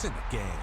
in the game.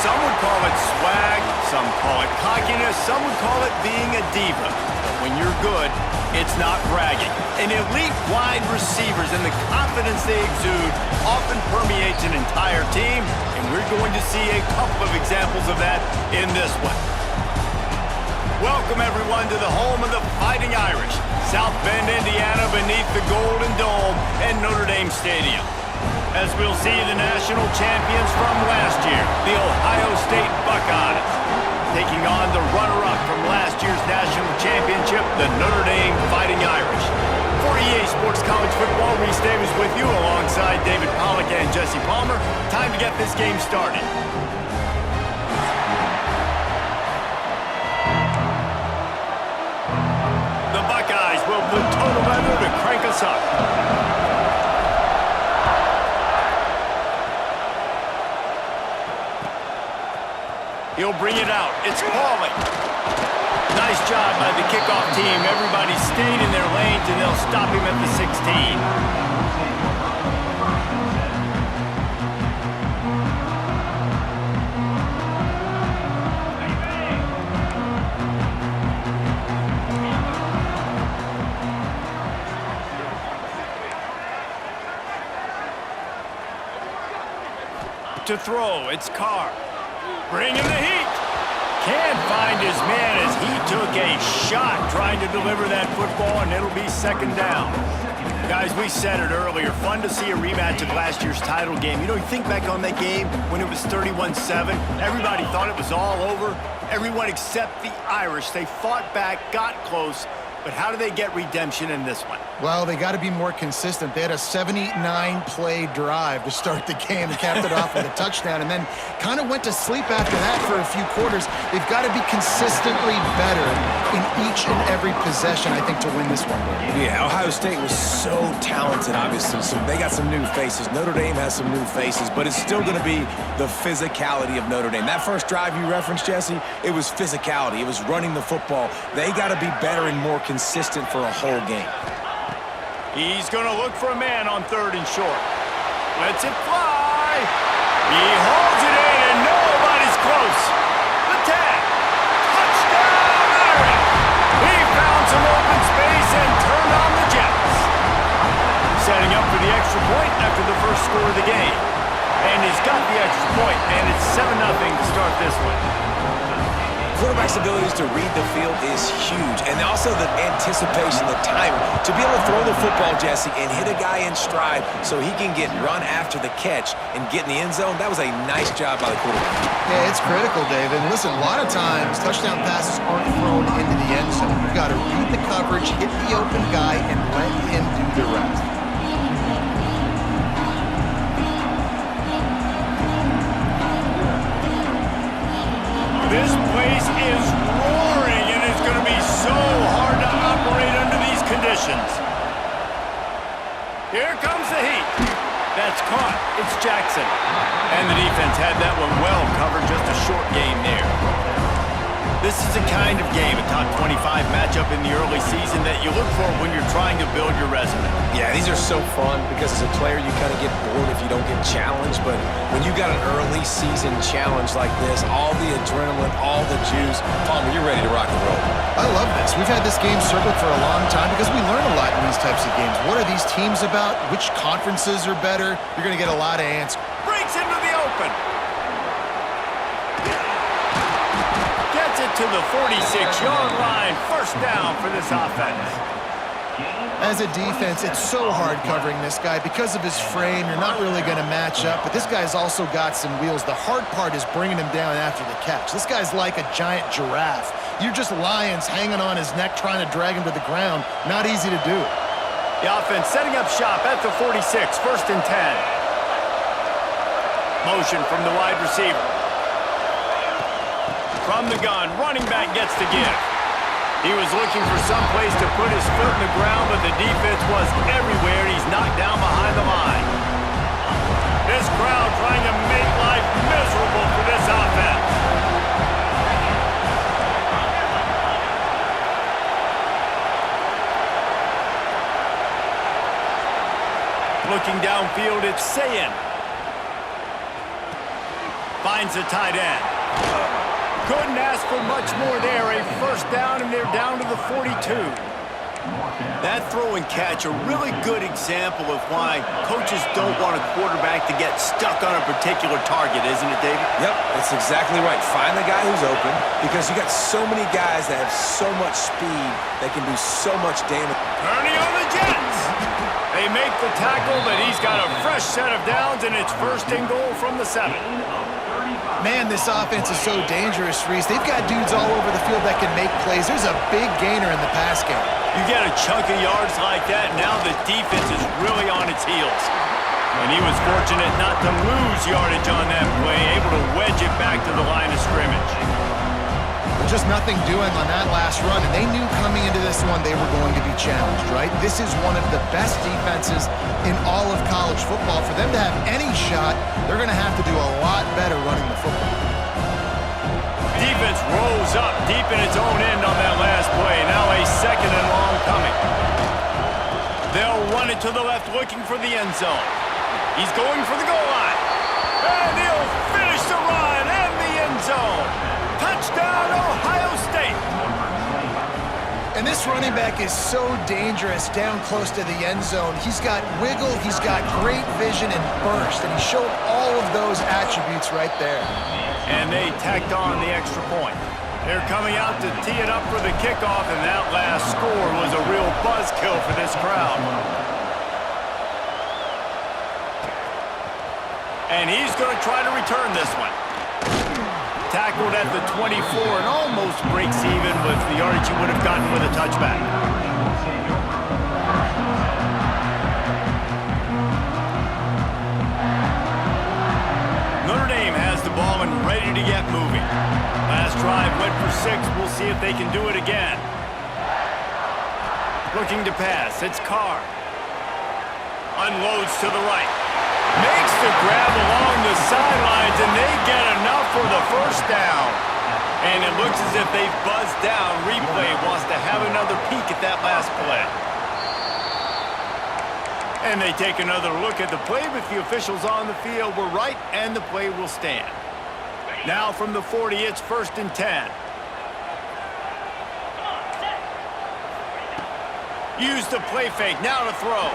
Some would call it swag, some call it cockiness, some would call it being a diva. But when you're good, it's not bragging. And elite wide receivers and the confidence they exude often permeates an entire team, and we're going to see a couple of examples of that in this one. Welcome, everyone, to the home of the Fighting Irish, South Bend, Indiana, beneath the Golden Dome at Notre Dame Stadium. As we'll see the national champions from last year, the Ohio State Buckeyes, taking on the runner-up from last year's national championship, the Notre Dame Fighting Irish. For EA Sports College Football, Reese Davis with you alongside David Pollack and Jesse Palmer. Time to get this game started. The Buckeyes will put total leather to crank us up. He'll bring it out. It's Pauling. Nice job by the kickoff team. Everybody stayed in their lanes, and they'll stop him at the 16. To throw, it's Carr. Bring him the heat. Can't find his man as he took a shot trying to deliver that football, and it'll be second down. Guys, we said it earlier, fun to see a rematch of last year's title game. You know, you think back on that game when it was 31-7. Everybody thought it was all over. Everyone except the Irish. They fought back, got close. But how do they get redemption in this one? Well, they got to be more consistent. They had a 79-play drive to start the game and capped it off with a touchdown, and then kind of went to sleep after that for a few quarters. They've got to be consistently better in each and every possession, I think, to win this one. Yeah, Ohio State was so talented, obviously. So they got some new faces. Notre Dame has some new faces, but it's still going to be the physicality of Notre Dame. That first drive you referenced, Jesse, it was physicality. It was running the football. They got to be better and more consistent for a whole game. He's going to look for a man on third and short. Lets it fly. He holds it in, and nobody's close. The tag. Touchdown, Irish. He found some open space and turned on the Jets. Setting up for the extra point after the first score of the game. And he's got the extra point, and it's 7-0 to start this one. quarterback's abilities to read the field is huge. And also the anticipation, the timing. To be able to throw the football, Jesse, and hit a guy in stride so he can get run after the catch and get in the end zone, that was a nice job by the quarterback. Yeah, it's critical, Dave. And listen, a lot of times touchdown passes aren't thrown into the end zone. You've got to read the coverage, hit the open guy, and let him do the rest. This place is roaring, and it's going to be so hard to operate under these conditions. Here comes the heat. That's caught. It's Jackson. And the defense had that one well covered, just a short game there. This is the kind of game, a top 25 matchup in the early season, that you look for when you're trying to build your resume. Yeah, these are so fun because as a player, you kind of get bored if you don't get challenged. But when you got an early season challenge like this, all the adrenaline, all the juice, Palmer, you're ready to rock and roll. I love this. We've had this game circled for a long time because we learn a lot in these types of games. What are these teams about? Which conferences are better? You're going to get a lot of answers. Breaks into the open. Gets it to the 46-yard line. First down for this offense. As a defense, it's so hard covering this guy. Because of his frame, you're not really going to match up, but this guy's also got some wheels. The hard part is bringing him down after the catch. This guy's like a giant giraffe. You're just lions hanging on his neck, trying to drag him to the ground. Not easy to do. The offense setting up shop at the 46, first and 10. Motion from the wide receiver. From the gun, running back gets the give. He was looking for some place to put his foot in the ground, but the defense was everywhere. He's knocked down behind the line. This crowd trying to make life miserable for this offense. Looking downfield, it's Sayin. Finds the tight end. Couldn't ask for much more there. A first down, and they're down to the 42. That throw and catch, a really good example of why coaches don't want a quarterback to get stuck on a particular target, isn't it, David? Yep, that's exactly right. Find the guy who's open because you got so many guys that have so much speed that can do so much damage. Turning on the Jets. They make the tackle, but he's got a fresh set of downs, and it's first and goal from the 7. Man, this offense is so dangerous, Reese. They've got dudes all over the field that can make plays. There's a big gainer in the pass game. You get a chunk of yards like that, now the defense is really on its heels. And he was fortunate not to lose yardage on that play, able to wedge it back to the line of scrimmage. Just nothing doing on that last run, and they knew coming into this one they were going to be challenged, right? This is one of the best defenses in all of college football. For them to have any shot, they're going to have to do a lot better running the football. Defense rolls up deep in its own end on that last play. Now a second and long coming. They'll run it to the left, looking for the end zone. He's going for the goal line. And he'll finish the run and the end zone. Touchdown, Ohio State. And this running back is so dangerous down close to the end zone. He's got wiggle, he's got great vision and burst, and he showed all of those attributes right there. And they tacked on the extra point. They're coming out to tee it up for the kickoff, and that last score was a real buzzkill for this crowd. And he's going to try to return this one. Tackled at the 24 and almost breaks even with the yardage he would have gotten with a touchback. Notre Dame has the ball and ready to get moving. Last drive went for 6. We'll see if they can do it again. Looking to pass. It's Carr. Unloads to the right. Makes the grab along the sidelines, and they get enough for the first down. And it looks as if they've buzzed down. Replay wants to have another peek at that last play. And they take another look at the play, but the officials on the field were right, and the play will stand. Now from the 40, it's first and 10. Use the play fake, now to throw.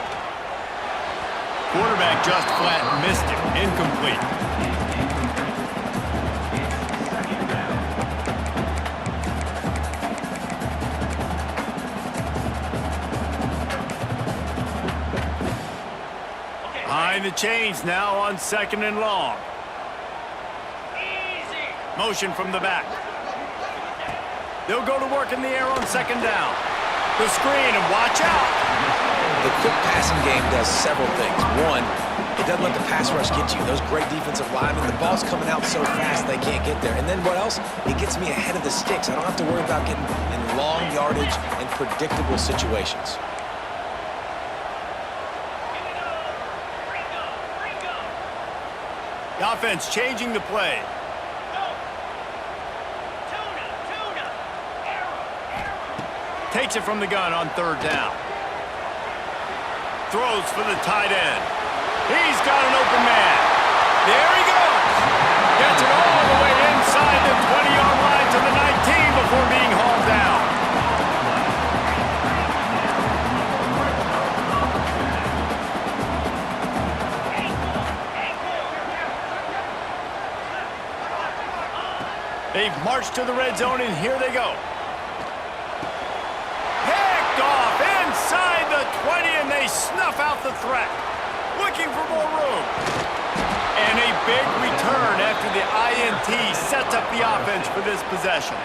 Quarterback just flat missed it. Incomplete. Behind the chains now on 2nd and long. Motion from the back. They'll go to work in the air on 2nd down. The screen, and watch out. The quick passing game does several things. One, it doesn't let the pass rush get you. Those great defensive linemen, the ball's coming out so fast they can't get there. And then what else? It gets me ahead of the sticks. I don't have to worry about getting in long yardage and predictable situations. The offense changing the play. Takes it from the gun on 3rd down. Throws for the tight end. He's got an open man. There he goes. Gets it all the way inside the 20-yard line to the 19 before being hauled down. They've marched to the red zone, and here they go. Picked off inside the 20, and they snuff out the threat. Looking for more room. And a big return after the INT sets up the offense for this possession.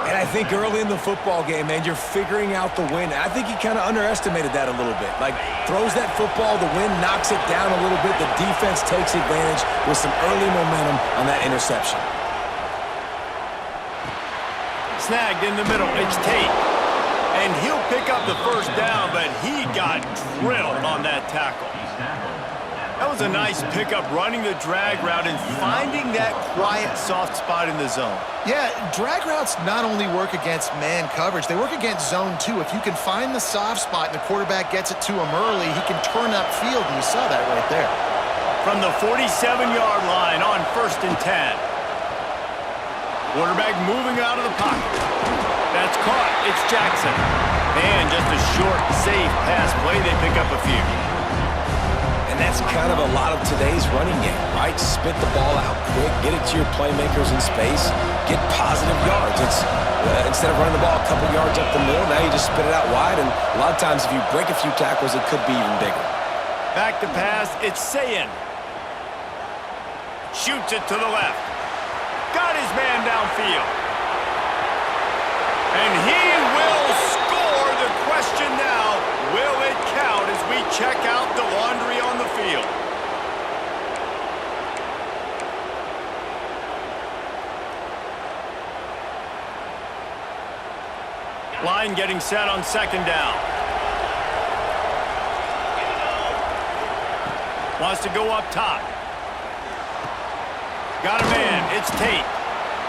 And I think early in the football game, man, you're figuring out the wind. I think he kind of underestimated that a little bit. Like, throws that football, the wind knocks it down a little bit. The defense takes advantage with some early momentum on that interception. Snagged in the middle, it's Tate. And he'll pick up the 1st down, but he got drilled on that tackle. That was a nice pickup, running the drag route and finding that quiet, soft spot in the zone. Yeah, drag routes not only work against man coverage, they work against zone too. If you can find the soft spot and the quarterback gets it to him early, he can turn upfield, and you saw that right there. From the 47-yard line on 1st and 10. Quarterback moving out of the pocket. That's caught. It's Jackson. And just a short, safe pass play. They pick up a few. And that's kind of a lot of today's running game, right? Spit the ball out quick, get it to your playmakers in space, get positive yards. It's instead of running the ball a couple yards up the middle, now you just spit it out wide. And a lot of times if you break a few tackles, it could be even bigger. Back to pass. It's Sayin. Shoots it to the left. Got his man downfield. And he will score. The question now, will it count as we check out the laundry on the field? Line getting set on 2nd down. Wants to go up top. Got a man. It's Tate.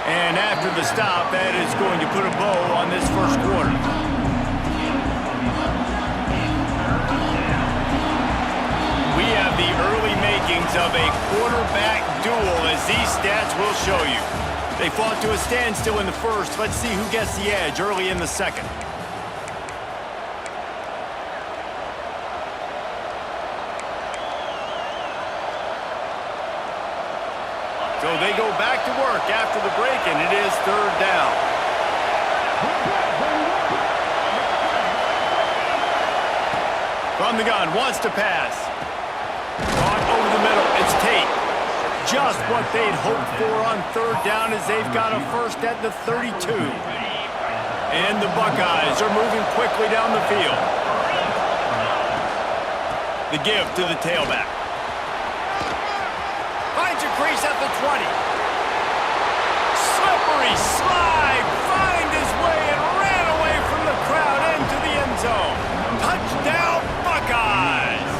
And after the stop, that is going to put a bow on this 1st quarter. We have the early makings of a quarterback duel, as these stats will show you. They fought to a standstill in the 1st. Let's see who gets the edge early in the 2nd. So they go back to work after the break, and it is 3rd down. From the gun, wants to pass. Caught over the middle, it's Tate. Just what they'd hoped for on 3rd down, as they've got a 1st at the 32. And the Buckeyes are moving quickly down the field. The give to the tailback. Finds a crease at the 20. Slippery slide, find his way and ran away from the crowd into the end zone. Touchdown, Buckeyes!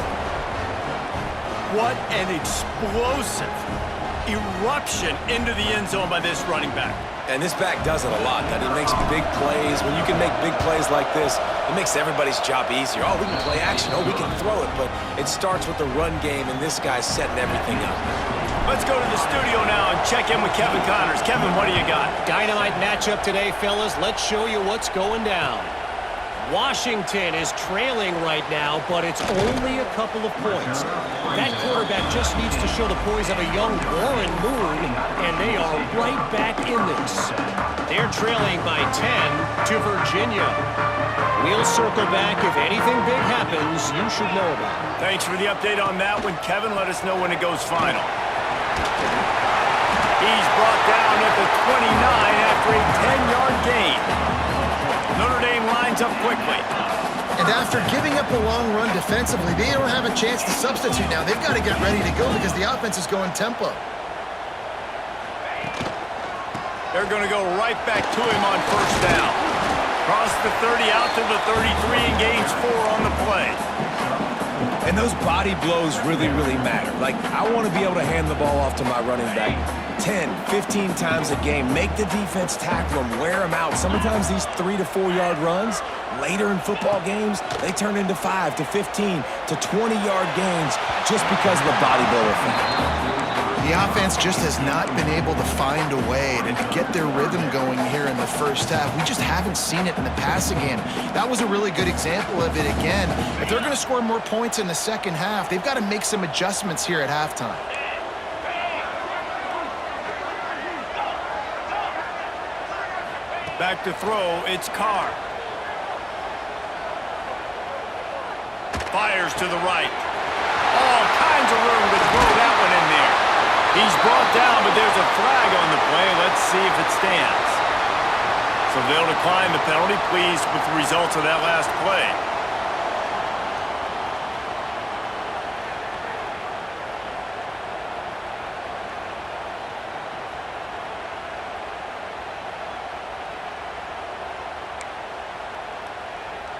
What an explosive eruption into the end zone by this running back. And this back does it a lot. That he makes big plays. When you can make big plays like this, it makes everybody's job easier. Oh, we can play action. Oh, we can throw it. But it starts with the run game, and this guy's setting everything up. Let's go to the studio now and check in with Kevin Connors. Kevin, what do you got? Dynamite matchup today, fellas. Let's show you what's going down. Washington is trailing right now, but it's only a couple of points. That quarterback just needs to show the poise of a young Warren Moon, and they are right back in this. They're trailing by 10 to Virginia. We'll circle back. If anything big happens, you should know about it. Thanks for the update on that one, Kevin. Let us know when it goes final. He's brought down at the 29 after a 10-yard gain. Notre Dame lines up quickly. And after giving up a long run defensively, they don't have a chance to substitute now. They've got to get ready to go because the offense is going tempo. They're going to go right back to him on first down. Cross the 30 out to the 33 and gains 4 on the play. And those body blows really, really matter. Like, I want to be able to hand the ball off to my running back 10, 15 times a game. Make the defense tackle them, wear them out. Sometimes these 3 to 4 yard runs, later in football games, they turn into 5 to 15 to 20 yard gains just because of the body blow effect. The offense just has not been able to find a way to get their rhythm going here in the first half. We just haven't seen it in the passing game. That was a really good example of it again. If they're going to score more points in the second half, they've got to make some adjustments here at halftime. Back to throw, it's Carr. Fires to the right. All kinds of room to throw that one in there. He's brought down, but there's a flag on the play. Let's see if it stands. So they'll decline the penalty. Pleased with the results of that last play.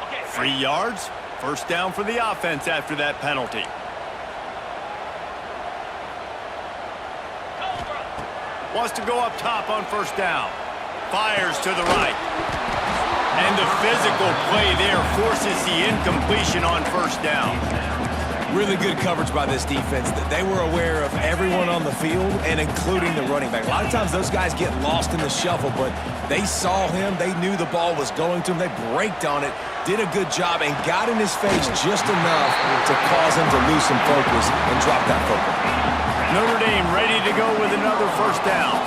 Okay. 3 yards. First down for the offense after that penalty. Wants to go up top on first down. Fires to the right. And the physical play there forces the incompletion on first down. Really good coverage by this defense. They were aware of everyone on the field and including the running back. A lot of times those guys get lost in the shuffle, but they saw him. They knew the ball was going to him. They braked on it, did a good job, and got in his face just enough to cause him to lose some focus and drop that football. Notre Dame ready to go with another first down.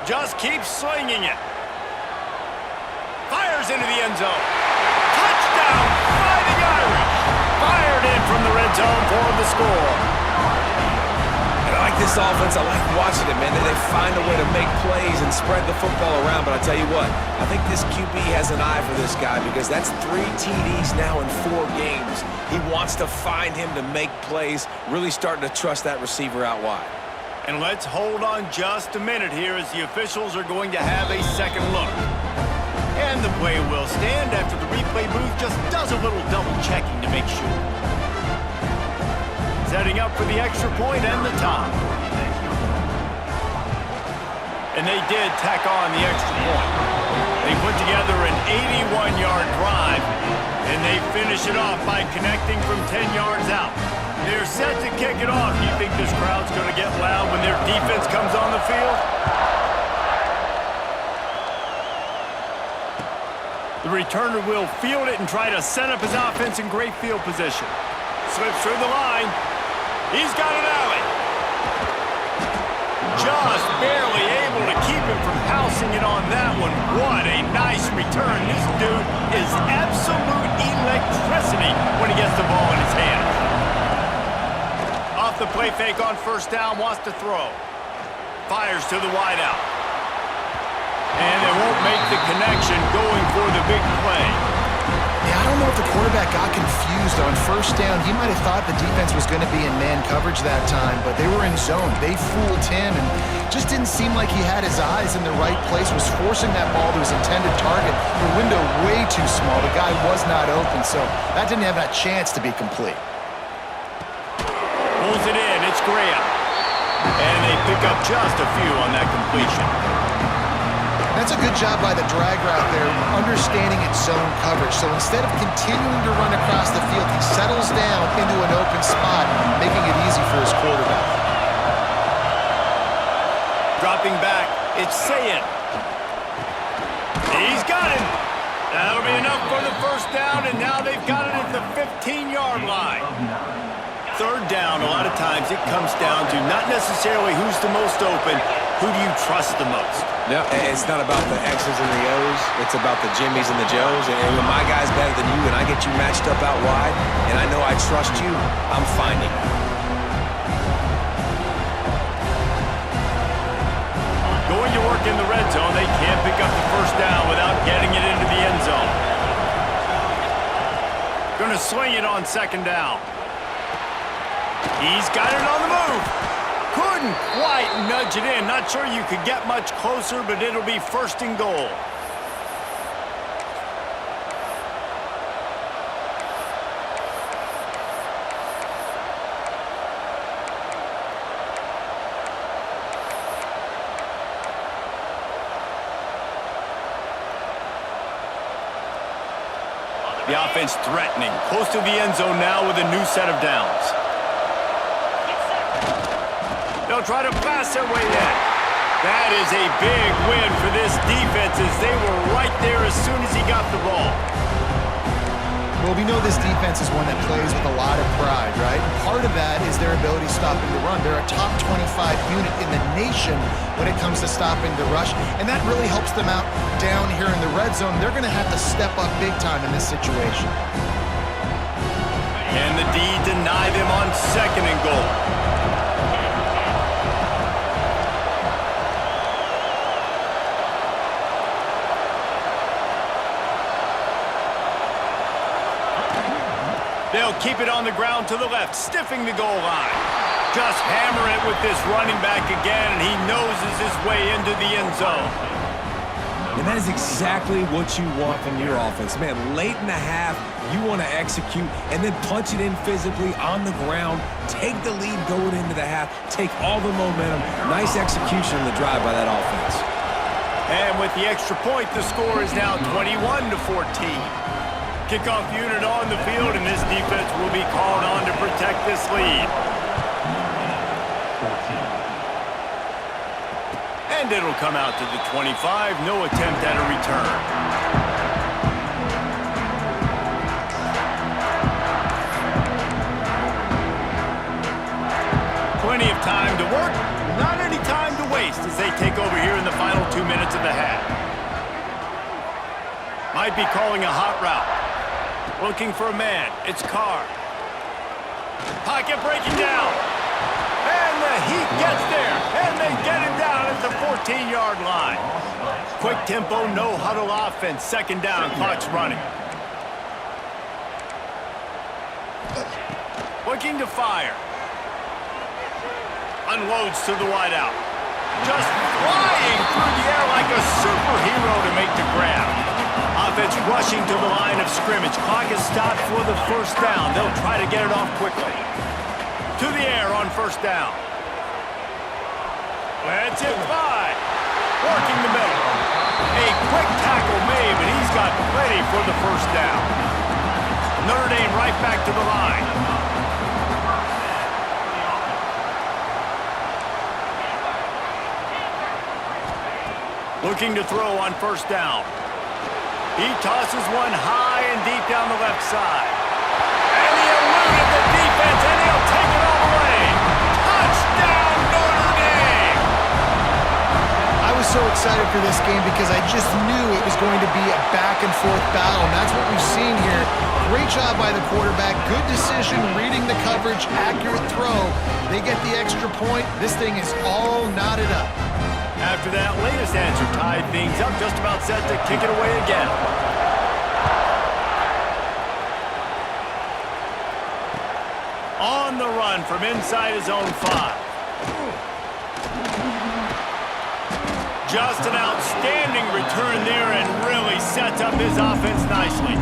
Just keeps slinging it. Fires into the end zone. Touchdown, Fighting Irish. Fired in from the red zone for the score. I like this offense. I like watching it, man. They find a way to make plays and spread the football around. But I tell you what, I think this QB has an eye for this guy because that's 3 TDs now in 4 games. He wants to find him to make plays, really starting to trust that receiver out wide. And let's hold on just a minute here as the officials are going to have a second look. And the play will stand after the replay booth just does a little double checking to make sure. Setting up for the extra point and the tie. And they did tack on the extra point. They put together an 81-yard drive, and they finish it off by connecting from 10 yards out. They're set to kick it off. Do you think this crowd's going to get loud when their defense comes on the field? The returner will field it and try to set up his offense in great field position. Slips through the line. He's got an alley. Just barely able to keep him from housing it on that one. What a nice return. This dude is absolute electricity when he gets the ball in his hand. Off the play fake on first down, wants to throw. Fires to the wideout. And they won't make the connection going for the big play. Yeah, I don't know if the quarterback got confused on first down. He might have thought the defense was going to be in man coverage that time, but they were in zone. They fooled him and just didn't seem like he had his eyes in the right place, was forcing that ball to his intended target. The window way too small. The guy was not open, so that didn't have that chance to be complete. Pulls it in. It's Graham. And they pick up just a few on that completion. That's a good job by the drag route there, understanding its zone coverage. So instead of continuing to run across the field, he settles down into an open spot, making it easy for his quarterback. Dropping back, it's Sayin. He's got it. That'll be enough for the first down, and now they've got it at the 15-yard line. Third down, a lot of times it comes down to not necessarily who's the most open, who do you trust the most? Yeah, it's not about the X's and the O's. It's about the Jimmys and the Joes. And when my guy's better than you and I get you matched up out wide and I know I trust you, I'm finding you. Going to work in the red zone, they can't pick up the first down without getting it into the end zone. Going to swing it on second down. He's got it on the move. Couldn't quite nudge it in. Not sure you could get much closer, but it'll be first and goal. The offense threatening. Close to the end zone now with a new set of downs. They'll try to pass their way in. That is a big win for this defense as they were right there as soon as he got the ball. Well, we know this defense is one that plays with a lot of pride, right? Part of that is their ability stopping the run. They're a top 25 unit in the nation when it comes to stopping the rush, and that really helps them out down here in the red zone. They're going to have to step up big time in this situation. And the D deny them on second and goal. They'll keep it on the ground to the left, stiffing the goal line. Just hammer it with this running back again, and he noses his way into the end zone. And that is exactly what you want from your offense. Man, late in the half, you want to execute and then punch it in physically on the ground, take the lead going into the half, take all the momentum. Nice execution on the drive by that offense. And with the extra point, the score is now 21-14. Kickoff unit on the field, and this defense will be called on to protect this lead. And it'll come out to the 25. No attempt at a return. Plenty of time to work, not any time to waste as they take over here in the final 2 minutes of the half. Might be calling a hot route. Looking for a man. It's Carr. Pocket breaking down. And the Heat gets there. And they get him down at the 14-yard line. Quick tempo, no huddle offense. Second down, clock's running. Looking to fire. Unloads to the wideout. Just flying through the air like a superhero to make the grab. Offense rushing to the line of scrimmage. Clock is stopped for the first down. They'll try to get it off quickly. To the air on first down. Let's it fly. Working the middle. A quick tackle made, but he's got plenty for the first down. Notre Dame right back to the line. Looking to throw on first down. He tosses one high and deep down the left side. And he eluded the defense, and he'll take it all the way. Touchdown, Notre Dame! I was so excited for this game because I just knew it was going to be a back-and-forth battle, and that's what we've seen here. Great job by the quarterback. Good decision, reading the coverage, accurate throw. They get the extra point. This thing is all knotted up. After that latest answer tied things up, just about set to kick it away again. On the run from inside his own 5. Just an outstanding return there and really sets up his offense nicely.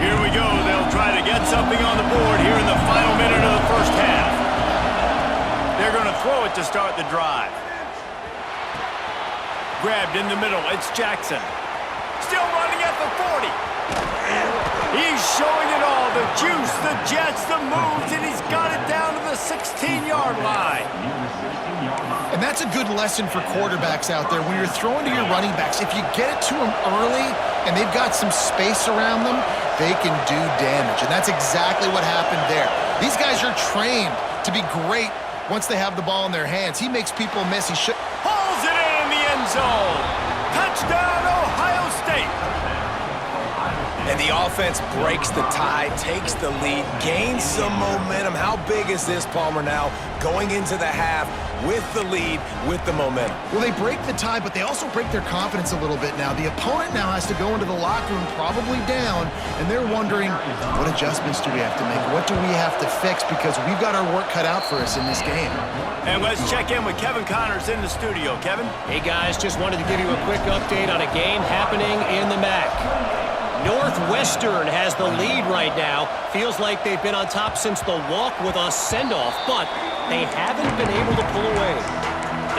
Here we go. They'll try to get something on the board here in the final minute of the first half. They're going to throw it to start the drive. Grabbed in the middle. It's Jackson. Still running at the 40. He's showing it all. The juice, the jets, the moves, and he's got it down to the 16-yard line. And that's a good lesson for quarterbacks out there. When you're throwing to your running backs, if you get it to them early and they've got some space around them, they can do damage. And that's exactly what happened there. These guys are trained to be great once they have the ball in their hands. He makes people miss. He should. Pulls it in the end zone. Touchdown, Ohio State. And the offense breaks the tie, takes the lead, gains some momentum. How big is this, Palmer, now going into the half with the lead, with the momentum? Well, they break the tie, but they also break their confidence a little bit now. The opponent now has to go into the locker room probably down, and they're wondering, what adjustments do we have to make? What do we have to fix? Because we've got our work cut out for us in this game. And let's check in with Kevin Connors in the studio. Kevin? Hey, guys, just wanted to give you a quick update on a game happening in the MAC. Northwestern has the lead right now. Feels like they've been on top since the walk with a send-off, but they haven't been able to pull away.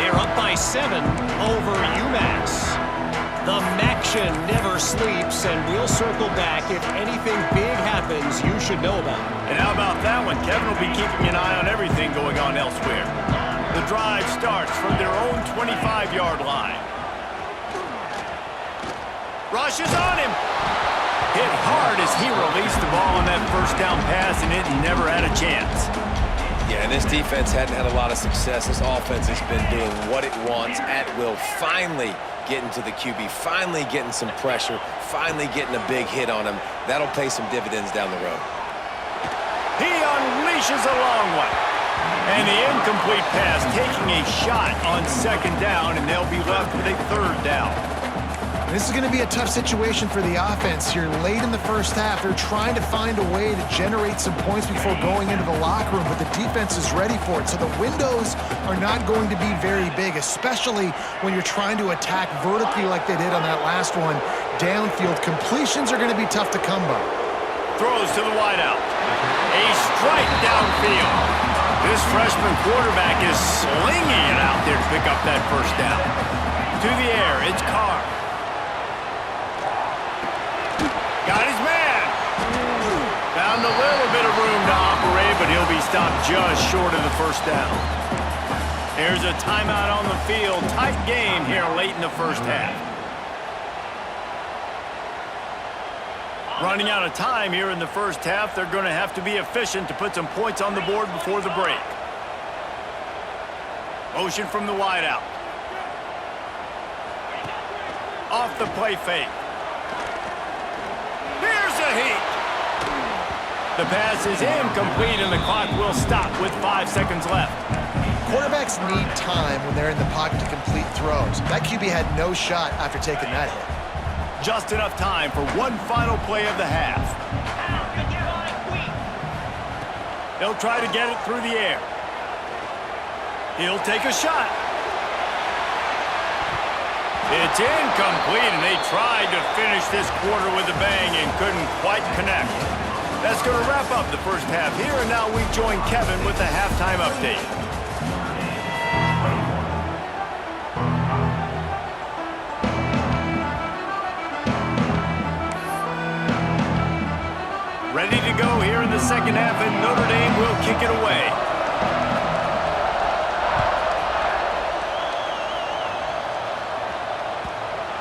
They're up by 7 over UMass. The MACtion never sleeps, and we'll circle back. If anything big happens, you should know about it. And how about that one? Kevin will be keeping an eye on everything going on elsewhere. The drive starts from their own 25-yard line. Rush is on him. Hit hard as he released the ball on that first down pass, and it never had a chance. Yeah, and this defense hadn't had a lot of success. This offense has been doing what it wants at will. Finally getting to the QB, finally getting some pressure, finally getting a big hit on him. That'll pay some dividends down the road. He unleashes a long one. And the incomplete pass taking a shot on second down, and they'll be left with a third down. This is going to be a tough situation for the offense here. Late in the first half, they're trying to find a way to generate some points before going into the locker room, but the defense is ready for it. So the windows are not going to be very big, especially when you're trying to attack vertically like they did on that last one. Downfield completions are going to be tough to come by. Throws to the wideout. A strike downfield. This freshman quarterback is slinging it out there to pick up that first down. To the air, it's Carr. Got his man. Found a little bit of room to operate, but he'll be stopped just short of the first down. There's a timeout on the field. Tight game here late in the first half. Running out of time here in the first half. They're going to have to be efficient to put some points on the board before the break. Motion from the wideout. Off the play fake. Here's a heat. The pass is incomplete, and the clock will stop with 5 seconds left. Quarterbacks need time when they're in the pocket to complete throws. That QB had no shot after taking that hit. Just enough time for one final play of the half. He'll try to get it through the air. He'll take a shot. It's incomplete, and they tried to finish this quarter with a bang and couldn't quite connect. That's going to wrap up the first half here, and now we join Kevin with the halftime update. Ready to go here in the second half, and Notre Dame will kick it away.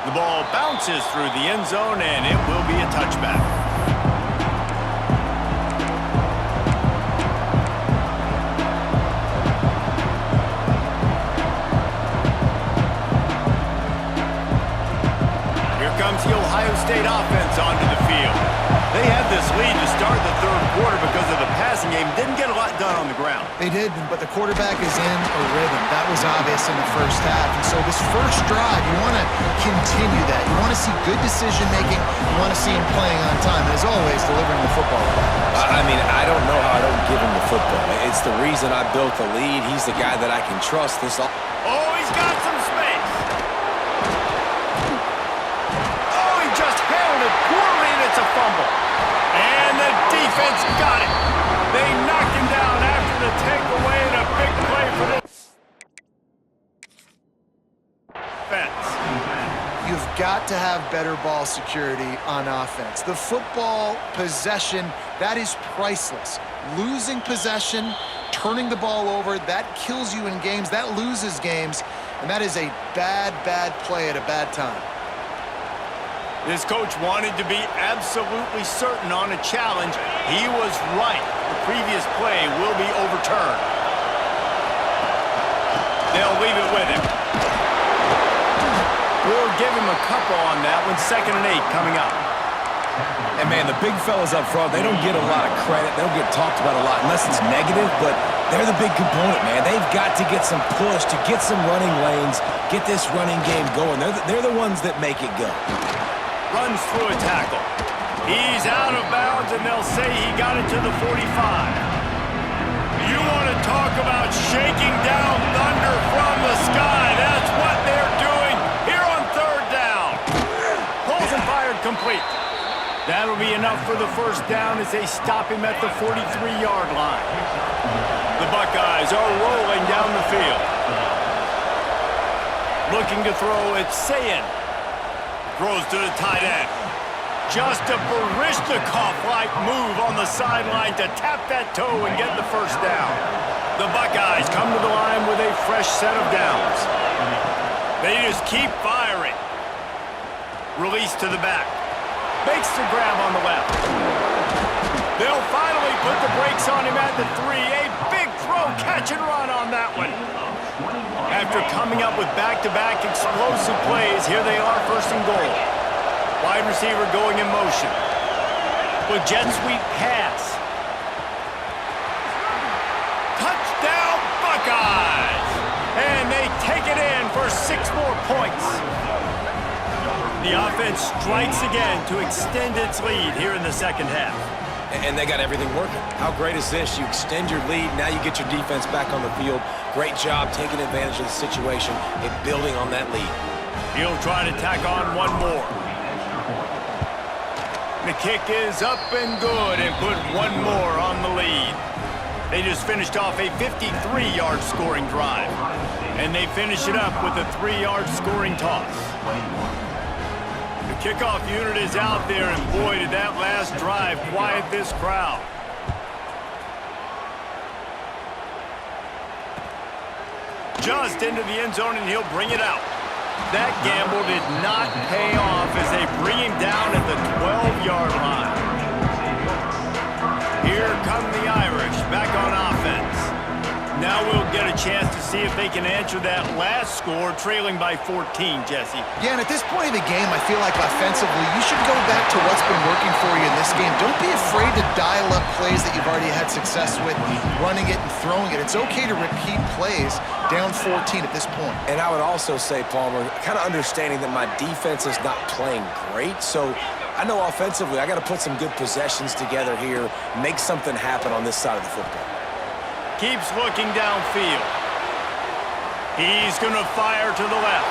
The ball bounces through the end zone, and it will be a touchback. Here comes the Ohio State offense onto the field. They had this lead to start the third quarter because of the passing game. Didn't get a lot done on the ground. They did, but the quarterback is in a rhythm. That was obvious in the first half. And so this first drive, you want to continue that. You want to see good decision-making. You want to see him playing on time. And as always, delivering the football. I mean, I don't know how I don't give him the football. It's the reason I built the lead. He's the guy that I can trust. This. Oh, he's got some space. Oh, he just handled it poorly, and it's a fumble. And the defense got it. They knocked him down after the takeaway, and a big play for the got to have better ball security on offense. The football possession, that is priceless. Losing possession, turning the ball over, that kills you in games, that loses games, and that is a bad, bad play at a bad time. This coach wanted to be absolutely certain on a challenge. He was right. The previous play will be overturned. They'll leave it with him. We'll give him a couple on that one. 2nd and 8 coming up. And, man, the big fellas up front, they don't get a lot of credit. They don't get talked about a lot unless it's negative, but they're the big component, man. They've got to get some push, to get some running lanes, get this running game going. They're the ones that make it go. Runs through a tackle. He's out of bounds, and they'll say he got it to the 45. You want to talk about shaking down thunder from the sky. That's what they're doing here on 3rd down. Pulls and fired complete. That'll be enough for the 1st down as they stop him at the 43-yard line. The Buckeyes are rolling down the field. Looking to throw, it's Sayin. Throws to the tight end. Just a Barishnikov-like move on the sideline to tap that toe and get the 1st down. The Buckeyes come to the line with a fresh set of downs. They just keep firing. Release to the back. Makes the grab on the left. They'll finally put the brakes on him at the 3. A big throw, catch and run on that one. After coming up with back-to-back explosive plays, here they are 1st and goal. Wide receiver going in motion. With jet sweep pass. Touchdown Buckeyes! And they take it in for 6 more points. The offense strikes again to extend its lead here in the 2nd half. And they got everything working. How great is this? You extend your lead, now you get your defense back on the field. Great job taking advantage of the situation and building on that lead. He'll try to tack on one more. The kick is up and good and put one more on the lead. They just finished off a 53-yard scoring drive. And they finish it up with a 3-yard scoring toss. The kickoff unit is out there, and boy, did that last drive quiet this crowd. Just into the end zone, and he'll bring it out. That gamble did not pay off as they bring him down at the 12-yard line. Here come the Irish back on offense. Now we'll get a chance to see if they can answer that last score, trailing by 14, Jesse. Yeah, and at this point in the game, I feel like offensively, you should go back to what's been working for you in this game. Don't be afraid to dial up plays that you've already had success with, running it and throwing it. It's okay to repeat plays down 14 at this point. And I would also say, Palmer, kind of understanding that my defense is not playing great, so I know offensively I got to put some good possessions together here, make something happen on this side of the football. Keeps looking downfield. He's going to fire to the left.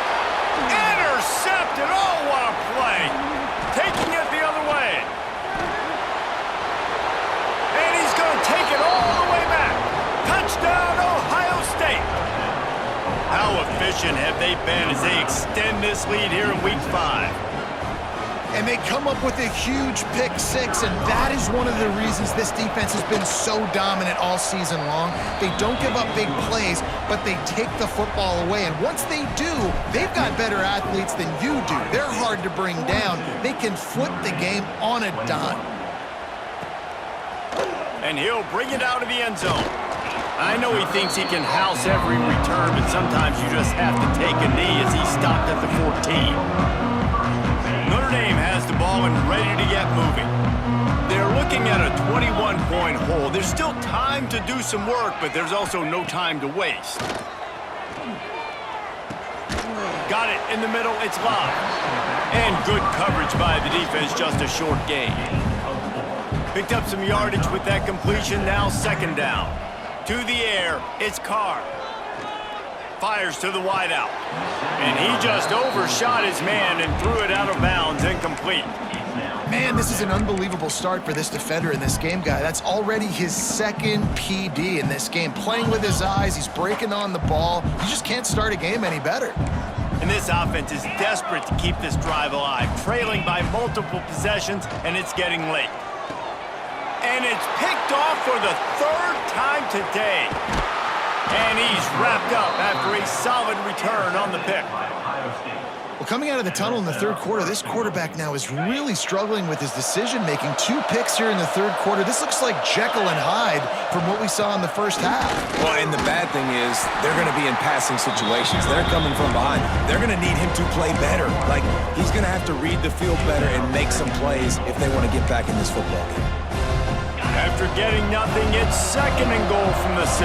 Intercepted! Oh, what a play! Taking it the other way. And he's going to take it all the way back. Touchdown, Ohio State! How efficient have they been as they extend this lead here in Week 5? And they come up with a huge pick 6, and that is one of the reasons this defense has been so dominant all season long. They don't give up big plays, but they take the football away. And once they do, they've got better athletes than you do. They're hard to bring down. They can flip the game on a dime. And he'll bring it out of the end zone. I know he thinks he can house every return, but sometimes you just have to take a knee as he stopped at the 14. Notre Dame has the ball and ready to get moving. They're looking at a 21-point hole. There's still time to do some work, but there's also no time to waste. Got it in the middle. It's live. And good coverage by the defense, just a short gain. Picked up some yardage with that completion. Now 2nd down. To the air, it's Carr. Fires to the wideout. And he just overshot his man and threw it out of bounds, incomplete. Man, this is an unbelievable start for this defender in this game, guy. That's already his 2nd PD in this game. Playing with his eyes, he's breaking on the ball. You just can't start a game any better. And this offense is desperate to keep this drive alive, trailing by multiple possessions, and it's getting late. And it's picked off for the third time today. And he's wrapped up after a solid return on the pick. Well, coming out of the tunnel in the third quarter, this quarterback now is really struggling with his decision-making. 2 picks here in the third quarter. This looks like Jekyll and Hyde from what we saw in the first half. Well, and the bad thing is they're going to be in passing situations. They're coming from behind. They're going to need him to play better. Like, he's going to have to read the field better and make some plays if they want to get back in this football game. After getting nothing, it's 2nd and goal from the 6.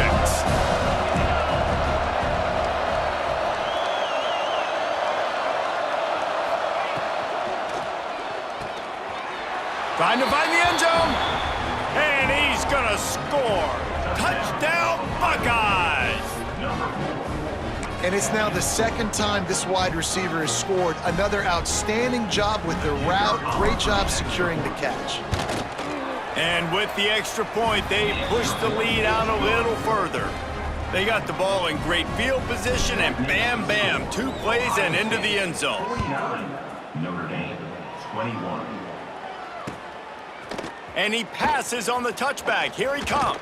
Trying to find the end zone. And he's going to score. Touchdown, Buckeyes. And it's now the 2nd time this wide receiver has scored. Another outstanding job with the route. Great job securing the catch. And with the extra point, they push the lead out a little further. They got the ball in great field position, and bam, bam, 2 plays and into the end zone. 49, Notre Dame, 21. And he passes on the touchback. Here he comes.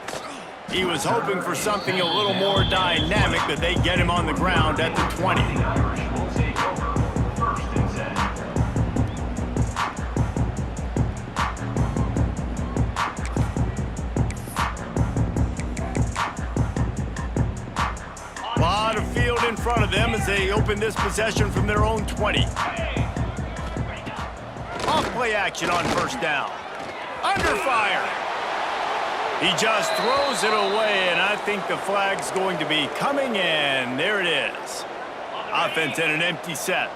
He was hoping for something a little more dynamic, but they get him on the ground at the 20. Will take over 1st and 10. A lot of field in front of them as they open this possession from their own 20. Off play action on 1st down. Under fire. He just throws it away, and I think the flag's going to be coming in. There it is. Offense in an empty set.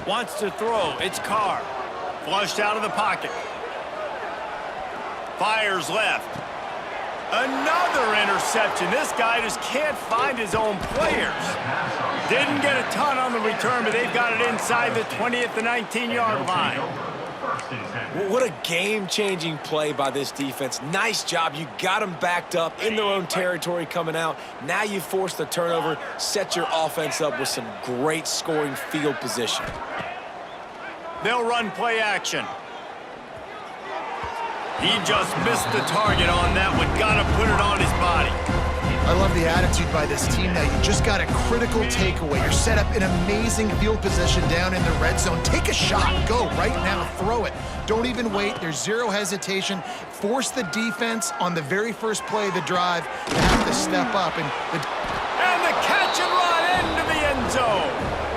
Wants to throw. It's Carr. Flushed out of the pocket. Fires left. Another interception. This guy just can't find his own players. Didn't get a ton on the return, but they've got it inside the 20 at the 19-yard line. What a game-changing play by this defense. Nice job. You got them backed up in their own territory coming out. Now you force the turnover, set your offense up with some great scoring field position. They'll run play action. He just missed the target on that one. Got to put it on his body. I love the attitude by this team now. You just got a critical takeaway. You're set up in amazing field position down in the red zone. Take a shot. Go right now. Throw it. Don't even wait. There's zero hesitation. Force the defense on the very first play of the drive to have to step up. And the catch and run into the end zone.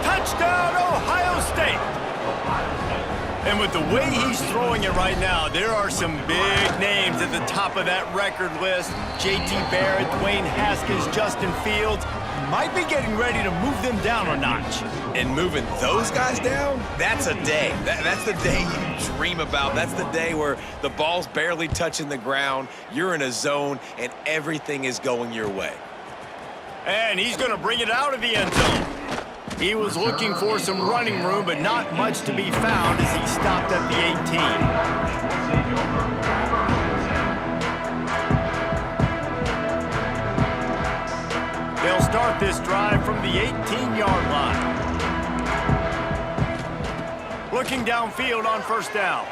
Touchdown, Ohio State. And with the way he's throwing it right now, there are some big names at the top of that record list. J.T. Barrett, Dwayne Haskins, Justin Fields. Might be getting ready to move them down a notch. And moving those guys down, that's a day. That's the day you dream about. That's the day where the ball's barely touching the ground, you're in a zone, and everything is going your way. And he's going to bring it out of the end zone. He was looking for some running room, but not much to be found as he stopped at the 18. They'll start this drive from the 18-yard line. Looking downfield on 1st down.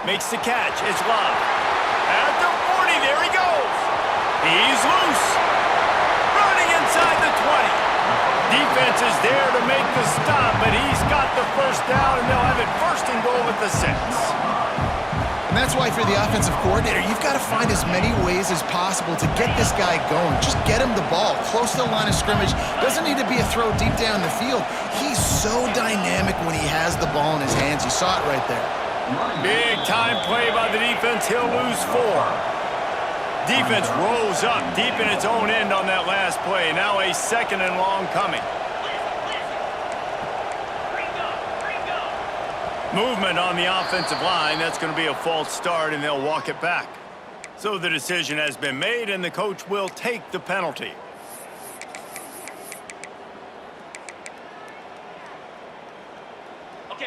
Makes the catch. It's Love. At the 40, there he goes. He's loose. Running inside the 20. Defense is there to make the stop, but he's got the 1st down, and they'll have it 1st and goal at the 6. And that's why for the offensive coordinator, you've got to find as many ways as possible to get this guy going. Just get him the ball close to the line of scrimmage. Doesn't need to be a throw deep down the field. He's so dynamic when he has the ball in his hands. You saw it right there. Big time play by the defense. He'll lose 4. Defense rolls up deep in its own end on that last play. Now a 2nd and long coming. Movement on the offensive line. That's going to be a false start, and they'll walk it back. So the decision has been made, and the coach will take the penalty.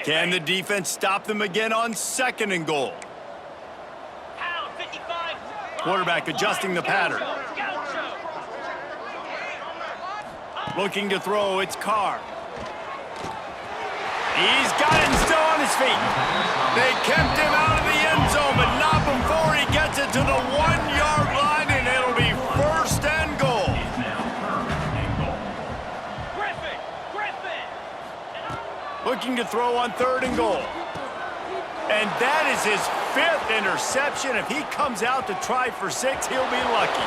Can the defense stop them again on 2nd and goal? Quarterback adjusting the pattern. Looking to throw, it's Carr. He's got it and still on his feet. They kept him out of the end zone, but not before he gets it to the 1-yard line, and it'll be first and goal. Looking to throw on 3rd and goal. And that is his 5th interception. If he comes out to try for 6, he'll be lucky.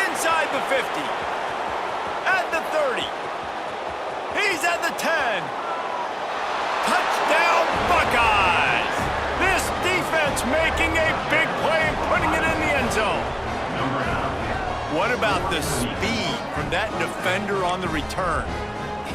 Inside the 50. At the 30. He's at the 10. Touchdown, Buckeyes! This defense making a big play and putting it in the end zone. What about the speed from that defender on the return?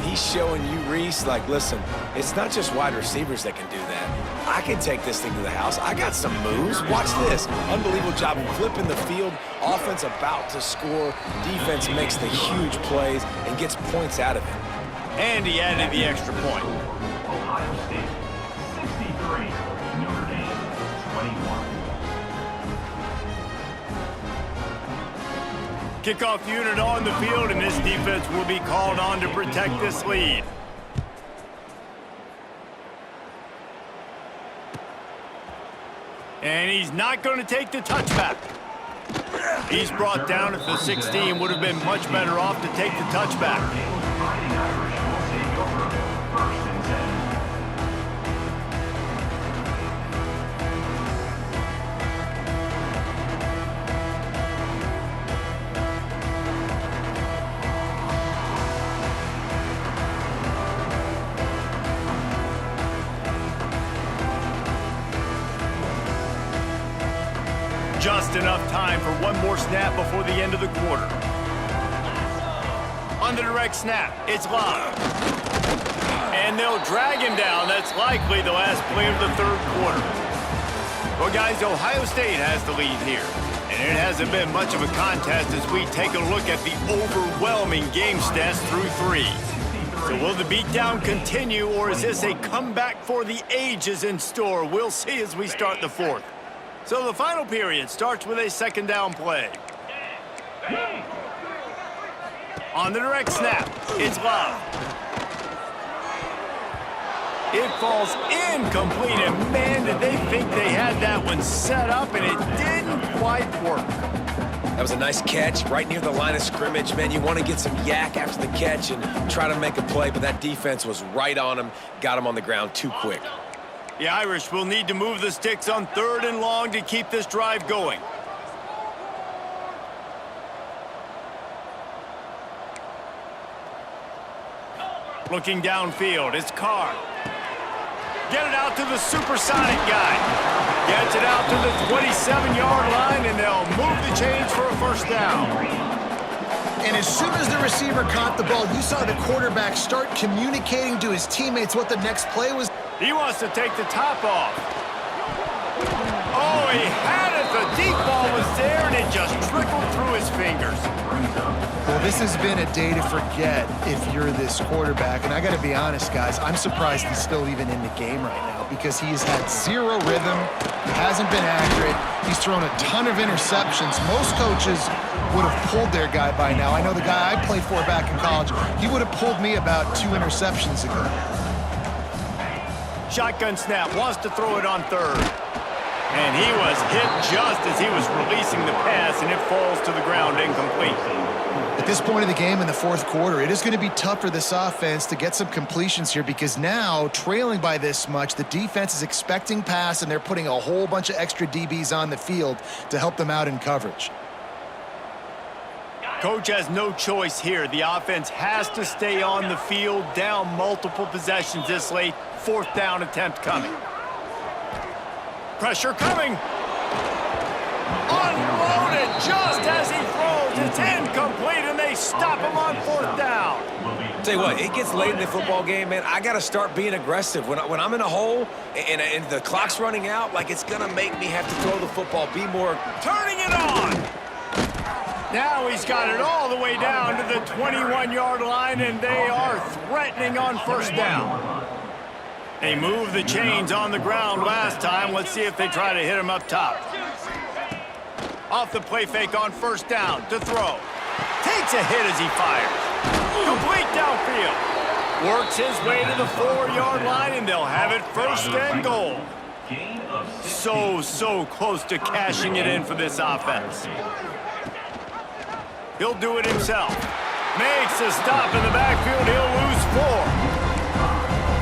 He's showing you, Reese, like, listen, it's not just wide receivers that can do that. I can take this thing to the house. I got some moves. Watch this. Unbelievable job of flipping the field. Offense about to score. Defense makes the huge plays and gets points out of it. And he added the extra point. Ohio State 63, Notre Dame 21. Kickoff unit on the field, and this defense will be called on to protect this lead. And he's not going to take the touchback. He's brought down at the 16. Would have been much better off to take the touchback. Fighting Irish will take over 1st and 10. Just enough time for one more snap before the end of the quarter. On the direct snap, it's Love. And they'll drag him down. That's likely the last play of the 3rd quarter. Well, guys, Ohio State has the lead here. And it hasn't been much of a contest as we take a look at the overwhelming game stats through 3. So will the beatdown continue, or is this a comeback for the ages in store? We'll see as we start the 4th. So the final period starts with a 2nd down play. On the direct snap, it's Love. It falls incomplete, and man, did they think they had that one set up, and it didn't quite work. That was a nice catch right near the line of scrimmage. Man, you want to get some yak after the catch and try to make a play, but that defense was right on him, got him on the ground too quick. The Irish will need to move the sticks on 3rd and long to keep this drive going. Looking downfield, it's Carr. Get it out to the supersonic guy. Gets it out to the 27-yard line, and they'll move the chains for a 1st down. And as soon as the receiver caught the ball, you saw the quarterback start communicating to his teammates what the next play was. He wants to take the top off. Oh, he had it. The deep ball was there, and it just trickled through his fingers. Well, this has been a day to forget if you're this quarterback. And I got to be honest, guys, I'm surprised he's still even in the game right now because he has had 0 rhythm. He hasn't been accurate. He's thrown a ton of interceptions. Most coaches would have pulled their guy by now. I know the guy I played for back in college, he would have pulled me about 2 interceptions ago. Shotgun snap, wants to throw it on 3rd. And he was hit just as he was releasing the pass, and it falls to the ground incomplete. At this point of the game in the 4th quarter, it is going to be tough for this offense to get some completions here because now, trailing by this much, the defense is expecting pass, and they're putting a whole bunch of extra DBs on the field to help them out in coverage. Coach has no choice here. The offense has to stay on the field, down multiple possessions this late. 4th down attempt coming. Pressure coming. Unloaded just as he throws. It's incomplete, and they stop him on 4th down. Tell you what, it gets late in the football game, man. I got to start being aggressive. When I'm in a hole and the clock's running out, like it's going to make me have to throw the football, be more. Turning it on. Now he's got it all the way down to the 21-yard line, and they are threatening on 1st down. They moved the chains on the ground last time. Let's see if they try to hit him up top. Off the play fake on 1st down to throw. Takes a hit as he fires. Complete downfield. Works his way to the 4-yard line, and they'll have it first and goal. So close to cashing it in for this offense. He'll do it himself. Makes a stop in the backfield. He'll lose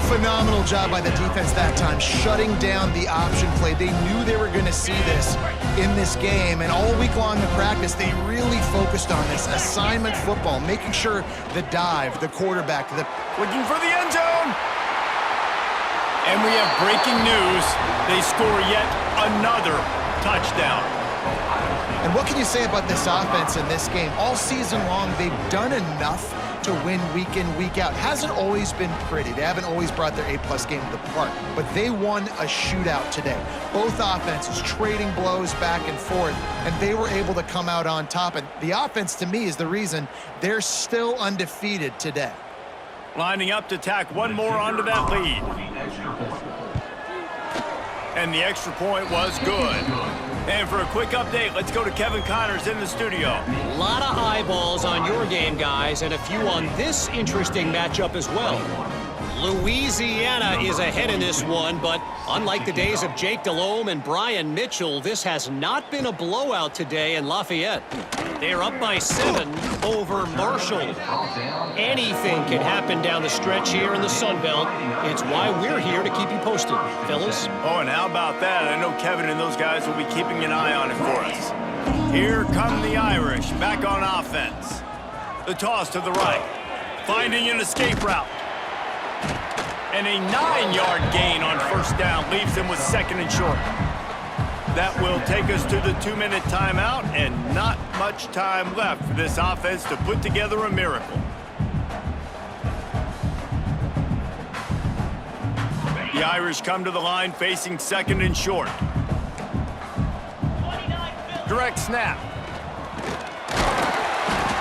4. Phenomenal job by the defense that time, shutting down the option play. They knew they were going to see this in this game, and all week long in practice, they really focused on this assignment football, making sure the dive, the quarterback, looking for the end zone. And we have breaking news. They score yet another touchdown. And what can you say about this offense in this game? All season long, they've done enough to win week in, week out. Hasn't always been pretty. They haven't always brought their A-plus game to the park, but they won a shootout today. Both offenses trading blows back and forth, and they were able to come out on top. And the offense, to me, is the reason they're still undefeated today. Lining up to tack one more onto that lead. And the extra point was good. And for a quick update, let's go to Kevin Connors in the studio. A lot of eyeballs on your game, guys, and a few on this interesting matchup as well. Louisiana is ahead in this one, but unlike the days of Jake Delhomme and Brian Mitchell, this has not been a blowout today in Lafayette. They're up by 7 over Marshall. Anything can happen down the stretch here in the Sun Belt. It's why we're here to keep you posted, fellas. Oh, and how about that? I know Kevin and those guys will be keeping an eye on it for us. Here come the Irish, back on offense. The toss to the right, finding an escape route. And a 9-yard gain on first down leaves them with 2nd and short. That will take us to the 2-minute timeout, and not much time left for this offense to put together a miracle. The Irish come to the line facing 2nd and short. Direct snap.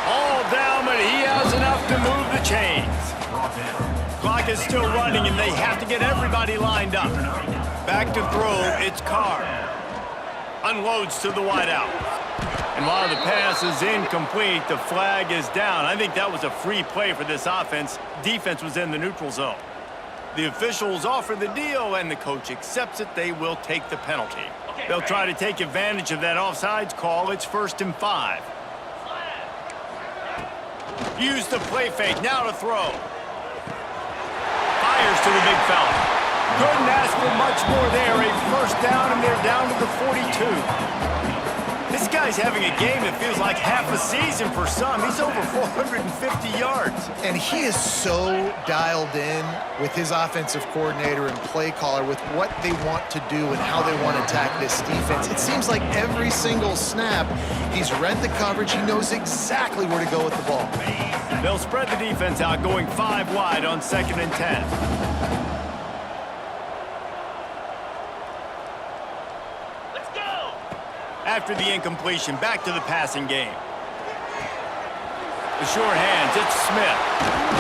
All down, but he has enough to move the chains. Clock is still running, and they have to get everybody lined up. Back to throw, it's Carr. Unloads to the wideout. And while the pass is incomplete, the flag is down. I think that was a free play for this offense. Defense was in the neutral zone. The officials offer the deal, and the coach accepts it. They will take the penalty. They'll try to take advantage of that offsides call. It's 1st and 5. Use the play fake, now to throw. Fires to the big fella. Couldn't ask for much more there. A first down, and they're down to the 42. This guy's having a game that feels like half a season for some. He's over 450 yards. And he is so dialed in with his offensive coordinator and play caller with what they want to do and how they want to attack this defense. It seems like every single snap, he's read the coverage. He knows exactly where to go with the ball. They'll spread the defense out, going 5 wide on 2nd and 10. After the incompletion, back to the passing game. The short hands, it's Smith.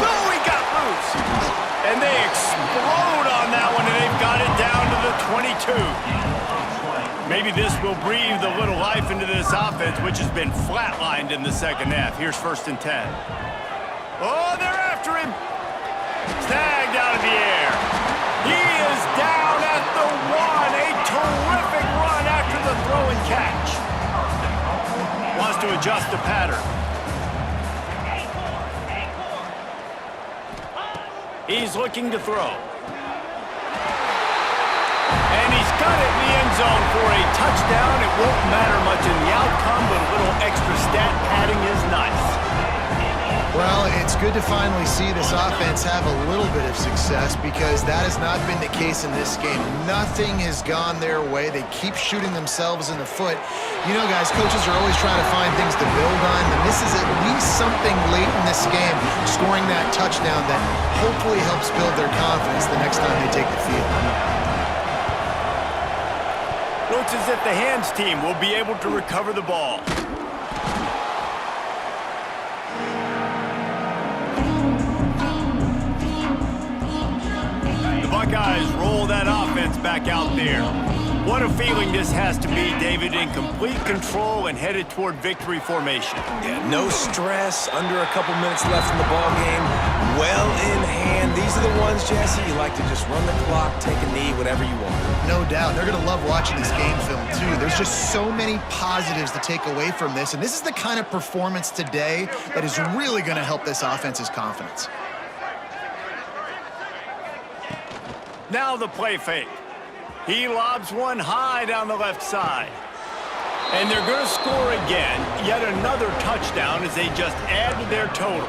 Oh, he got loose. And they explode on that one, and they've got it down to the 22. Maybe this will breathe a little life into this offense, which has been flatlined in the 2nd half. Here's 1st and 10. Oh, they're after him. Snagged out of the air. He is down at the 1. A terrific run after the throw and catch. Wants to adjust the pattern. He's looking to throw. And he's got it in the end zone for a touchdown. It won't matter much in the outcome, but a little extra stat padding is nice. Well, it's good to finally see this offense have a little bit of success because that has not been the case in this game. Nothing has gone their way. They keep shooting themselves in the foot. You know, guys, coaches are always trying to find things to build on, and this is at least something late in this game, scoring that touchdown that hopefully helps build their confidence the next time they take the field. Looks as if the hands team will be able to recover the ball. Buckeyes roll that offense back out there. What a feeling this has to be, David, in complete control and headed toward victory formation. Yeah, no stress, under a couple minutes left in the ball game, well in hand. These are the ones, Jesse, you like to just run the clock, take a knee, whatever you want. No doubt. They're going to love watching this game film, too. There's just so many positives to take away from this, and this is the kind of performance today that is really going to help this offense's confidence. Now the play fake. He lobs one high down the left side. And they're going to score again. Yet another touchdown as they just add to their total.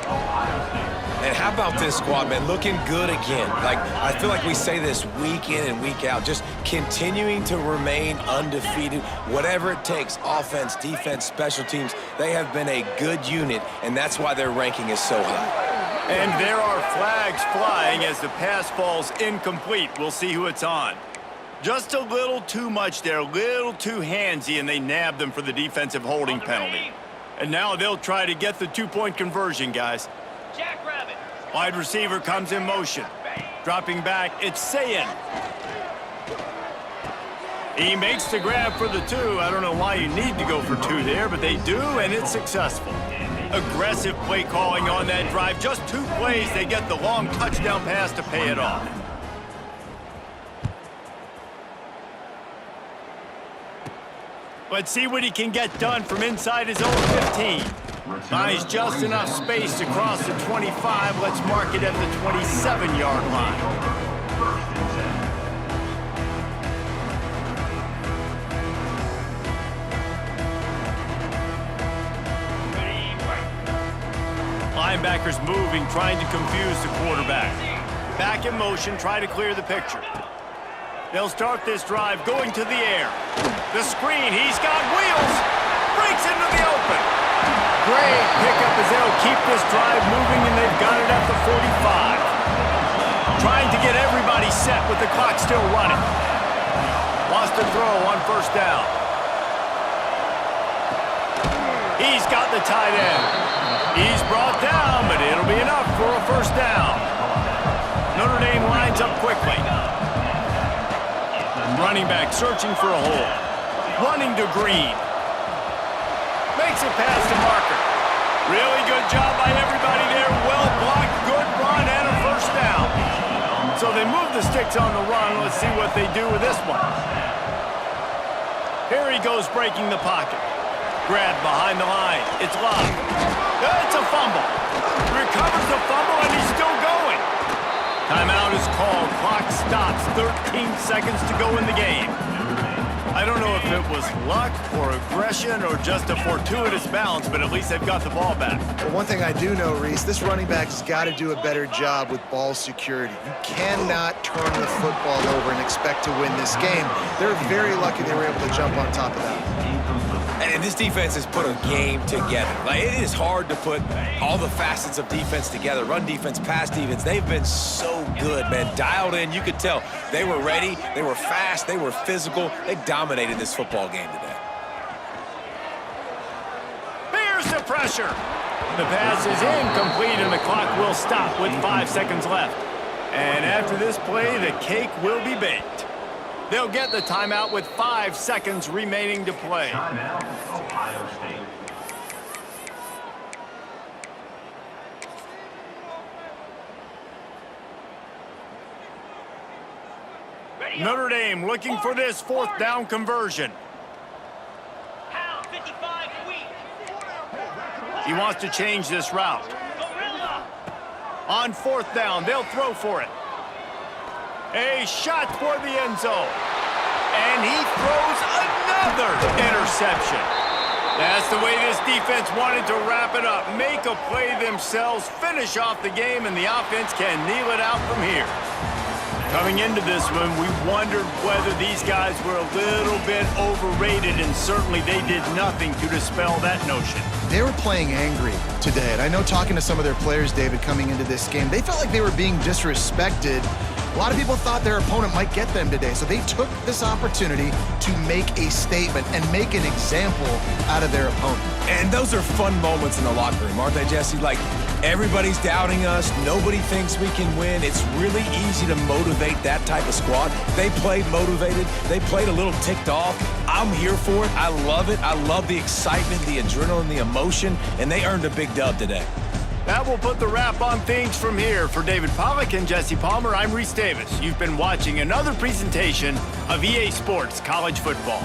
And how about this squad, man? Looking good again. Like, I feel like we say this week in and week out. Just continuing to remain undefeated. Whatever it takes, offense, defense, special teams, they have been a good unit, and that's why their ranking is so high. And there are flags flying as the pass falls incomplete. We'll see who it's on. Just a little too much there, a little too handsy, and they nab them for the defensive holding penalty. And now they'll try to get the two-point conversion, guys. Wide receiver comes in motion. Dropping back, it's Sayin. He makes the grab for the two. I don't know why you need to go for two there, but they do, and it's successful. Aggressive play calling on that drive. Just 2 plays, they get the long touchdown pass to pay it off. Let's see what he can get done from inside his own 15. Finds just enough space to cross the 25. Let's mark it at the 27-yard line. Linebackers moving, trying to confuse the quarterback. Back in motion, try to clear the picture. They'll start this drive going to the air. The screen, he's got wheels. Breaks into the open. Great pickup as they'll keep this drive moving, and they've got it at the 45. Trying to get everybody set with the clock still running. Lost a throw on first down. He's got the tight end. He's brought down, but it'll be enough for a first down. Notre Dame lines up quickly. Running back searching for a hole. Running to Green. Makes it past the marker. Really good job by everybody there. Well blocked, good run, and a first down. So they move the sticks on the run. Let's see what they do with this one. Here he goes breaking the pocket. Grab behind the line. It's locked. It's a fumble. Recovers the fumble, and he's still going. Timeout is called. Clock stops. 13 seconds to go in the game. I don't know if it was luck or aggression or just a fortuitous bounce, but at least they've got the ball back. Well, one thing I do know, Reese, this running back has got to do a better job with ball security. You cannot turn the football over and expect to win this game. They're very lucky they were able to jump on top of that. And this defense has put a game together. Like, it is hard to put all the facets of defense together. Run defense, pass defense. They've been so good, man. Dialed in. You could tell they were ready. They were fast. They were physical. They dominated this football game today. Here's the pressure. The pass is incomplete, and the clock will stop with 5 seconds left. And after this play, the cake will be baked. They'll get the timeout with 5 seconds remaining to play. Timeout, Ohio State. Notre Dame looking for this 4th down conversion. He wants to change this route. On 4th down, they'll throw for it. A shot for the end zone. And he throws another interception. That's the way this defense wanted to wrap it up. Make a play themselves, finish off the game, and the offense can kneel it out from here. Coming into this one, we wondered whether these guys were a little bit overrated, and certainly they did nothing to dispel that notion. They were playing angry today, and I know talking to some of their players, David, coming into this game, they felt like they were being disrespected A lot of people thought their opponent might get them today, so they took this opportunity to make a statement and make an example out of their opponent. And those are fun moments in the locker room, aren't they, Jesse? Like, everybody's doubting us. Nobody thinks we can win. It's really easy to motivate that type of squad. They played motivated. They played a little ticked off. I'm here for it. I love it. I love the excitement, the adrenaline, the emotion, and they earned a big dub today. That will put the wrap on things from here. For David Pollack and Jesse Palmer, I'm Reese Davis. You've been watching another presentation of EA Sports College Football.